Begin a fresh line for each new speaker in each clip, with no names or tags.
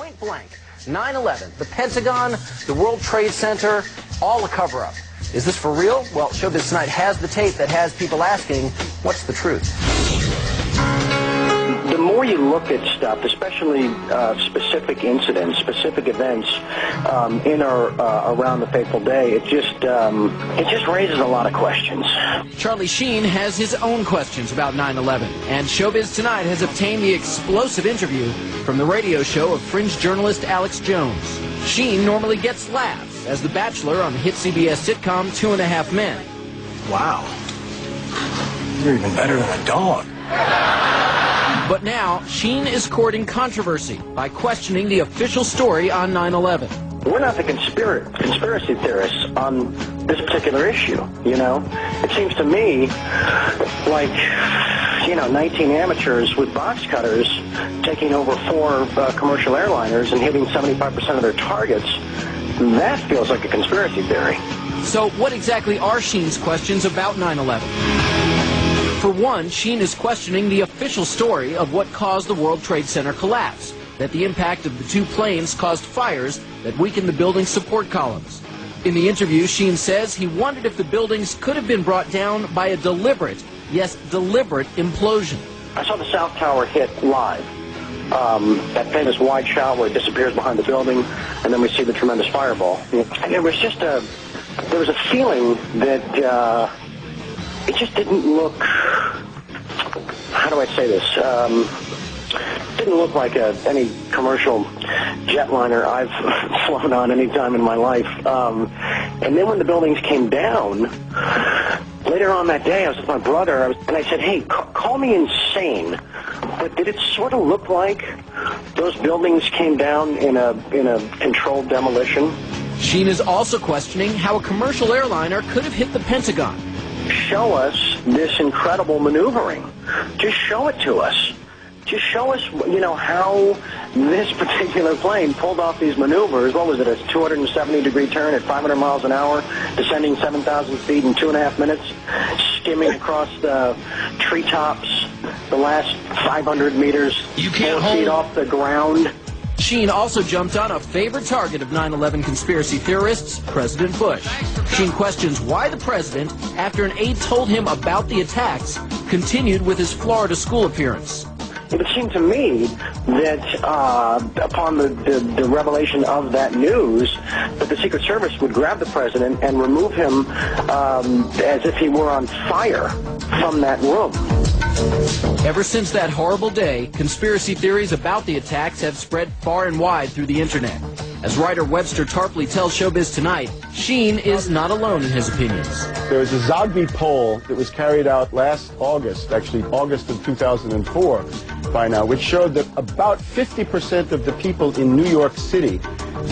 point blank. 9/11, the Pentagon, the World Trade Center, all a cover-up. Is this for real? Well, Showbiz Tonight has the tape that has people asking, what's the truth?
The more you look at stuff, especially specific incidents, specific events in or around the fateful day, it just raises a lot of questions.
Charlie Sheen has his own questions about 9/11, and Showbiz Tonight has obtained the explosive interview from the radio show of fringe journalist Alex Jones. Sheen normally gets laughs as the Bachelor on the hit CBS sitcom 2.5 Men.
Wow. You're even better than a dog.
But now, Sheen is courting controversy by questioning the official story on 9/11.
We're not the conspiracy theorists on this particular issue, you know? It seems to me like, 19 amateurs with box cutters taking over 4 commercial airliners and hitting 75% of their targets. That feels like a conspiracy theory.
So what exactly are Sheen's questions about 9/11? For one, Sheen is questioning the official story of what caused the World Trade Center collapse, that the impact of the 2 planes caused fires that weakened the building's support columns. In the interview, Sheen says he wondered if the buildings could have been brought down by a deliberate, yes, deliberate implosion.
I saw the South Tower hit live. That famous wide shot where it disappears behind the building, and then we see the tremendous fireball. And there was a feeling that it just didn't look, how do I say this, didn't look like any commercial jetliner I've flown on any time in my life. And then when the buildings came down, later on that day I was with my brother, and I said, hey, call me insane, but did it sort of look like those buildings came down in a controlled demolition?
Sheen is also questioning how a commercial airliner could have hit the Pentagon.
Show us this incredible maneuvering. Just show it to us. Just show us, how this particular plane pulled off these maneuvers. What was it, a 270-degree turn at 500 miles an hour, descending 7,000 feet in 2.5 minutes, skimming across the treetops, the last 500 meters, 4 feet off the ground.
Sheen also jumped on a favorite target of 9/11 conspiracy theorists, President Bush. Sheen questions why the president, after an aide told him about the attacks, continued with his Florida school appearance.
It would seem to me that upon the revelation of that news, that the Secret Service would grab the president and remove him as if he were on fire from that room.
Ever since that horrible day, conspiracy theories about the attacks have spread far and wide through the internet. As writer Webster Tarpley tells Showbiz Tonight, Sheen is not alone in his opinions.
There was a Zogby poll that was carried out last August, actually August of 2004 by now, which showed that about 50% of the people in New York City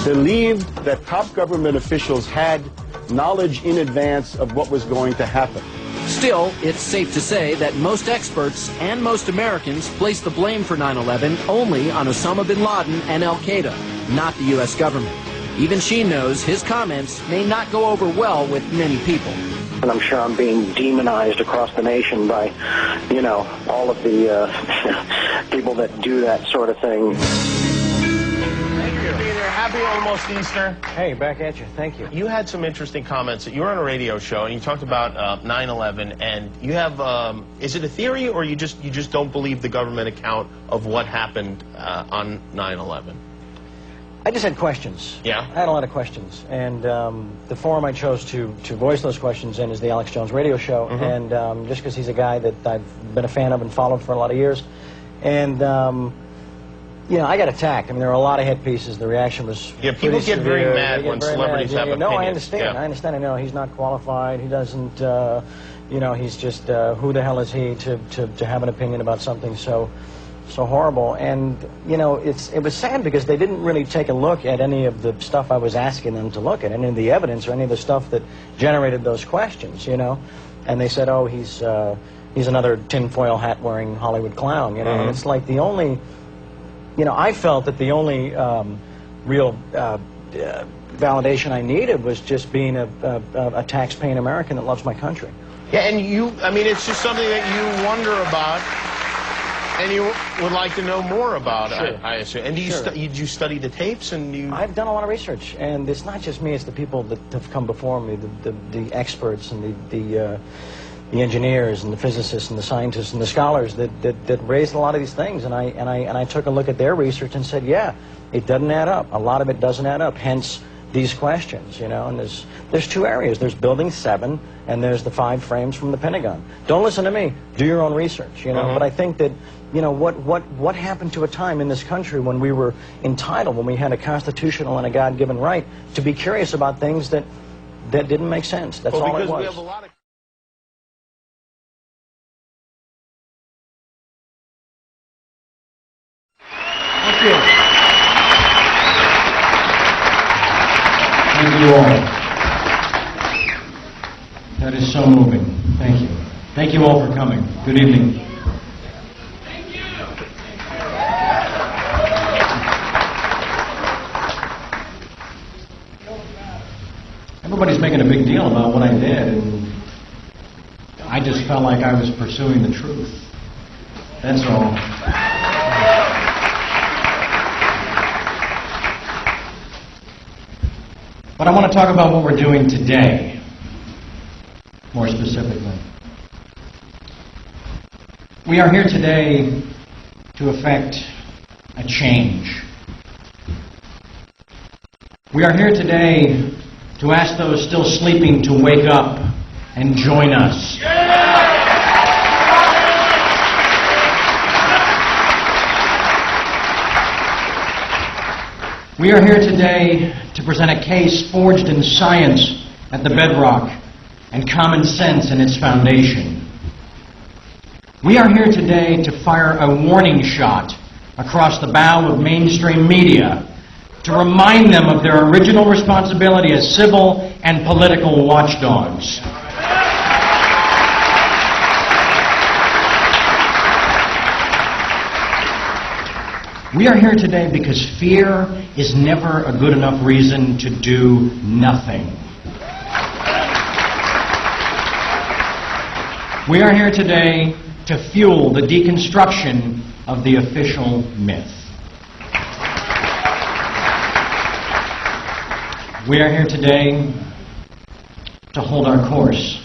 believed that top government officials had knowledge in advance of what was going to happen.
Still, it's safe to say that most experts and most Americans place the blame for 9/11 only on Osama bin Laden and Al-Qaeda, not the U.S. government. Even Sheen knows his comments may not go over well with many people.
And I'm sure I'm being demonized across the nation by, all of the people that do that sort of thing.
Thank you for being here. Happy almost Easter.
Hey, back at you. Thank you.
You had some interesting comments. You were on a radio show and you talked about 9/11, and you have, is it a theory or you just don't believe the government account of what happened on 9/11?
I just had questions.
Yeah?
I had a lot of questions. And the forum I chose to voice those questions in is the Alex Jones radio show.
Mm-hmm.
And just because he's a guy that I've been a fan of and followed for a lot of years. And, I got attacked. I mean, there were a lot of hit pieces. The reaction was
people get
severe.
very mad when celebrities have opinions.
No, I understand.
Yeah.
I understand. I know he's not qualified. He doesn't, he's just, who the hell is he to have an opinion about something so horrible. And it was sad because they didn't really take a look at any of the stuff I was asking them to look at, any of the evidence or any of the stuff that generated those questions, and they said, oh, he's another tinfoil hat wearing Hollywood clown, and it's like the only, I felt that the only real validation I needed was just being a tax-paying American that loves my country.
Yeah, and it's just something that you wonder about. And you would like to know more about it,
Sure.
I assume. And do you
Sure.
did you study the tapes? And you?
I've done a lot of research, and it's not just me, it's the people that have come before me, the experts and the engineers and the physicists and the scientists and the scholars that raised a lot of these things. And I took a look at their research and said, yeah, it doesn't add up. A lot of it doesn't add up, hence these questions, you know. And there's two areas. There's Building 7, and there's the 5 frames from the Pentagon. Don't listen to me. Do your own research, you know. But I think that, you know, what happened to a time in this country when we were entitled, when we had a constitutional and a God-given right to be curious about things that didn't make sense. That's all it was.
We have a lot of
Thank you. Thank you all. That is so moving. Thank you. Thank you all for coming. Good evening. Thank you. Everybody's making a big deal about what I did, and I just felt like I was pursuing the truth. That's all. But I want to talk about what we're doing today, more specifically. We are here today to effect a change. We are here today to ask those still sleeping to wake up and join us. We are here today to present a case forged in science at the bedrock and common sense in its foundation. We are here today to fire a warning shot across the bow of mainstream media to remind them of their original responsibility as civil and political watchdogs. We are here today because fear is never a good enough reason to do nothing. We are here today to fuel the deconstruction of the official myth. We are here today to hold our course,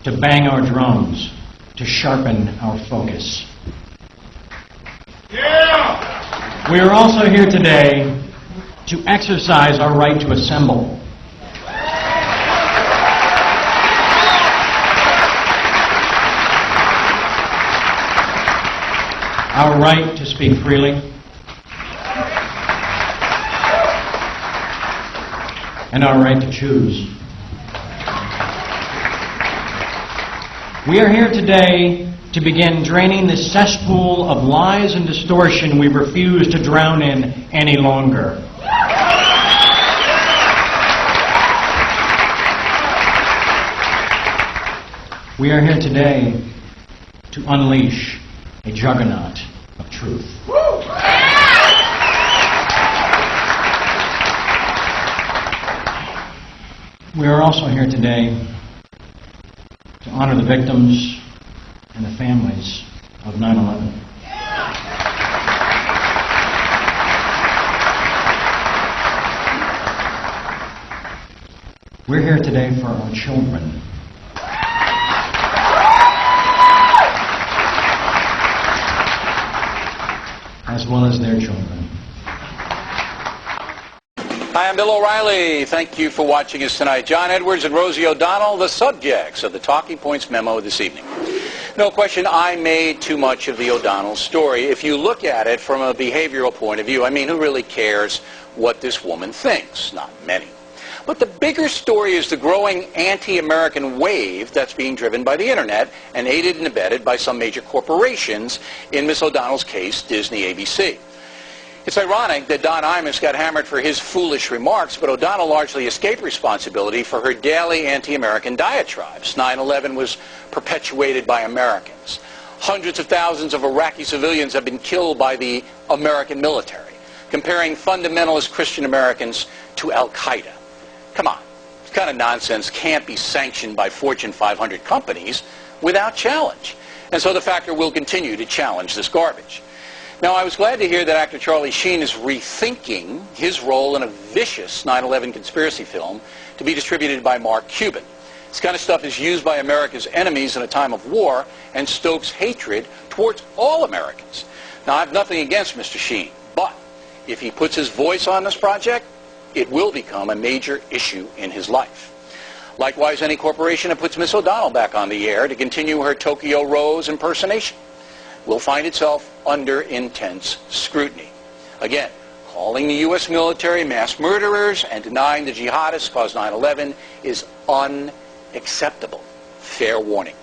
to bang our drums, to sharpen our focus. We are also here today to exercise our right to assemble. Our right to speak freely. And our right to choose. We are here today to begin draining the cesspool of lies and distortion we refuse to drown in any longer. We are here today to unleash a juggernaut of truth. We are also here today to honor the victims and the families of 9/11. We're here today for our children. As well as their children.
Hi, I'm Bill O'Reilly. Thank you for watching us tonight. John Edwards and Rosie O'Donnell, the subjects of the Talking Points memo this evening. No question, I made too much of the O'Donnell story. If you look at it from a behavioral point of view, I mean, who really cares what this woman thinks? Not many. But the bigger story is the growing anti-American wave that's being driven by the internet and aided and abetted by some major corporations, in Miss O'Donnell's case, Disney, ABC. It's ironic that Don Imus got hammered for his foolish remarks, but O'Donnell largely escaped responsibility for her daily anti-American diatribes. 9/11 was perpetuated by Americans. Hundreds of thousands of Iraqi civilians have been killed by the American military, comparing fundamentalist Christian Americans to Al-Qaeda. Come on, this kind of nonsense can't be sanctioned by Fortune 500 companies without challenge. And so the Factor will continue to challenge this garbage. Now, I was glad to hear that actor Charlie Sheen is rethinking his role in a vicious 9/11 conspiracy film to be distributed by Mark Cuban. This kind of stuff is used by America's enemies in a time of war and stokes hatred towards all Americans. Now, I have nothing against Mr. Sheen, but if he puts his voice on this project, it will become a major issue in his life. Likewise, any corporation that puts Miss O'Donnell back on the air to continue her Tokyo Rose impersonation will find itself under intense scrutiny. Again, calling the U.S. military mass murderers and denying the jihadists caused 9/11 is unacceptable. Fair warning.